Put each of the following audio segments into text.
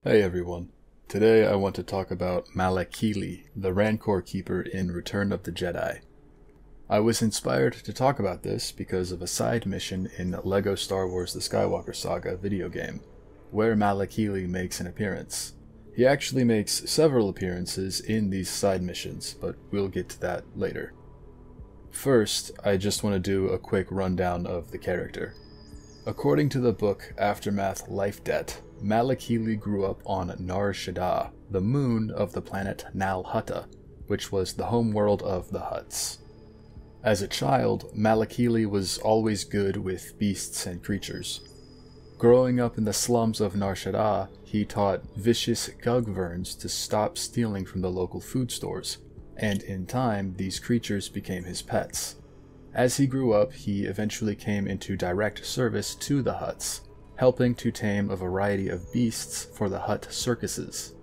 Hey everyone. Today I want to talk about Malakili, the Rancor Keeper in Return of the Jedi. I was inspired to talk about this because of a side mission in LEGO Star Wars The Skywalker Saga video game, where Malakili makes an appearance. He actually makes several appearances in these side missions, but we'll get to that later. First, I just want to do a quick rundown of the character. According to the book Aftermath Life Debt, Malakili grew up on Nar Shaddaa, the moon of the planet Nal Hutta, which was the homeworld of the Hutts. As a child, Malakili was always good with beasts and creatures. Growing up in the slums of Nar Shaddaa, he taught vicious gugverns to stop stealing from the local food stores, and in time these creatures became his pets. As he grew up, he eventually came into direct service to the Hutts, helping to tame a variety of beasts for the Hutt circuses.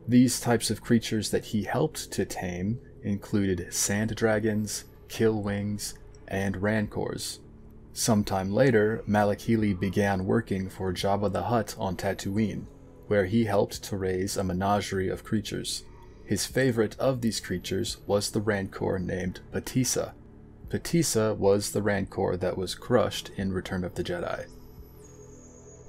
These types of creatures that he helped to tame included sand dragons, killwings, and rancors. Sometime later, Malakili began working for Jabba the Hutt on Tatooine, where he helped to raise a menagerie of creatures. His favorite of these creatures was the rancor named Patissa. Patissa was the rancor that was crushed in Return of the Jedi.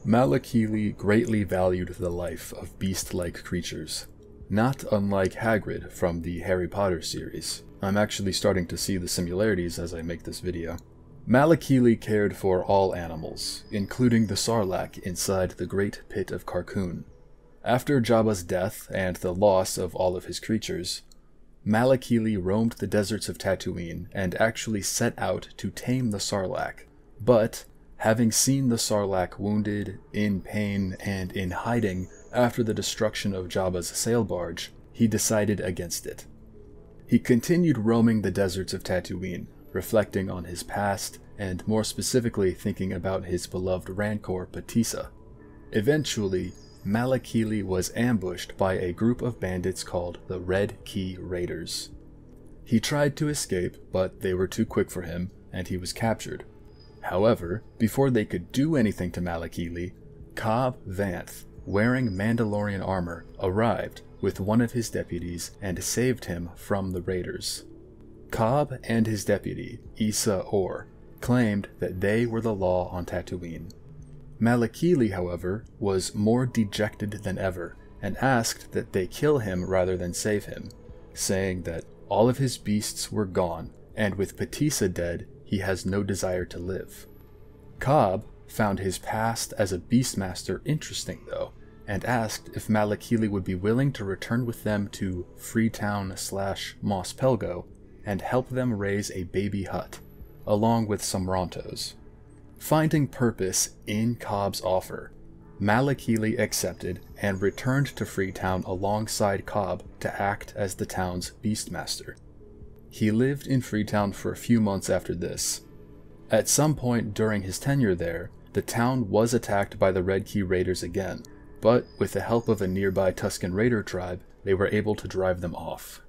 Malakili greatly valued the life of beast-like creatures, not unlike Hagrid from the Harry Potter series. I'm actually starting to see the similarities as I make this video. Malakili cared for all animals, including the Sarlacc inside the Great Pit of Carkoon. After Jabba's death and the loss of all of his creatures, Malakili roamed the deserts of Tatooine and actually set out to tame the Sarlacc, but having seen the Sarlacc wounded, in pain, and in hiding after the destruction of Jabba's sail barge, he decided against it. He continued roaming the deserts of Tatooine, reflecting on his past and more specifically thinking about his beloved rancor Patissa. Eventually, Malakili was ambushed by a group of bandits called the Red Key Raiders. He tried to escape, but they were too quick for him, and he was captured. However, before they could do anything to Malakili, Cobb Vanth, wearing Mandalorian armor, arrived with one of his deputies and saved him from the raiders. Cobb and his deputy, Issa Orr, claimed that they were the law on Tatooine. Malakili, however, was more dejected than ever and asked that they kill him rather than save him, saying that all of his beasts were gone, and with Patissa dead, he has no desire to live. Cobb found his past as a Beastmaster interesting though, and asked if Malakili would be willing to return with them to Freetown/Mos Pelgo and help them raise a baby Hutt, along with some Rontos. Finding purpose in Cobb's offer, Malakili accepted and returned to Freetown alongside Cobb to act as the town's Beastmaster. He lived in Freetown for a few months after this. At some point during his tenure there, the town was attacked by the Red Key Raiders again, but with the help of a nearby Tusken Raider tribe, they were able to drive them off.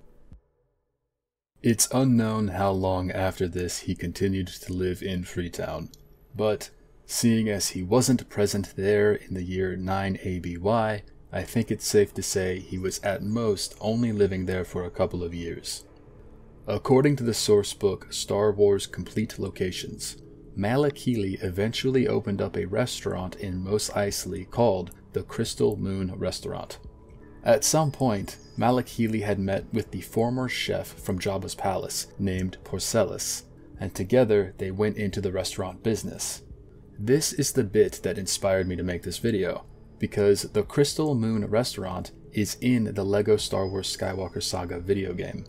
It's unknown how long after this he continued to live in Freetown, but seeing as he wasn't present there in the year 9 ABY, I think it's safe to say he was at most only living there for a couple of years. According to the source book Star Wars Complete Locations, Malakili eventually opened up a restaurant in Mos Eisley called the Crystal Moon Restaurant. At some point, Malakili had met with the former chef from Jabba's palace named Porcellus, and together they went into the restaurant business. This is the bit that inspired me to make this video, because the Crystal Moon Restaurant is in the LEGO Star Wars Skywalker Saga video game.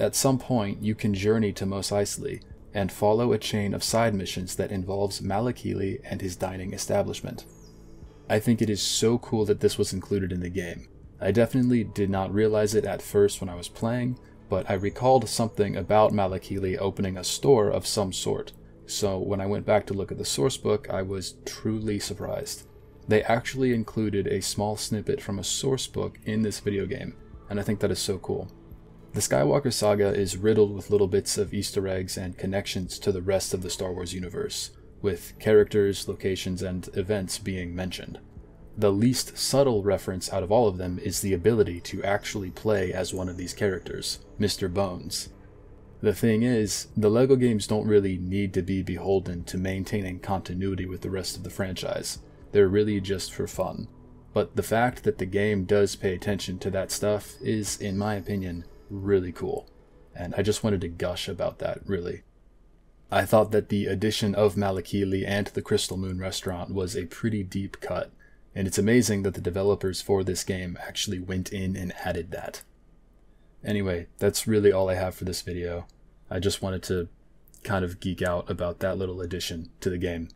At some point, you can journey to Mos Eisley and follow a chain of side missions that involves Malakili and his dining establishment. I think it is so cool that this was included in the game. I definitely did not realize it at first when I was playing, but I recalled something about Malakili opening a store of some sort, so when I went back to look at the source book, I was truly surprised. They actually included a small snippet from a source book in this video game, and I think that is so cool. The Skywalker Saga is riddled with little bits of Easter eggs and connections to the rest of the Star Wars universe, with characters, locations, and events being mentioned. The least subtle reference out of all of them is the ability to actually play as one of these characters, Mr. Bones. The thing is, the LEGO games don't really need to be beholden to maintaining continuity with the rest of the franchise. They're really just for fun. But the fact that the game does pay attention to that stuff is, in my opinion, really cool. And I just wanted to gush about that, really. I thought that the addition of Malakili and the Crystal Moon restaurant was a pretty deep cut, and it's amazing that the developers for this game actually went in and added that. Anyway, that's really all I have for this video. I just wanted to kind of geek out about that little addition to the game.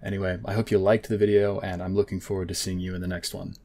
Anyway, I hope you liked the video, and I'm looking forward to seeing you in the next one.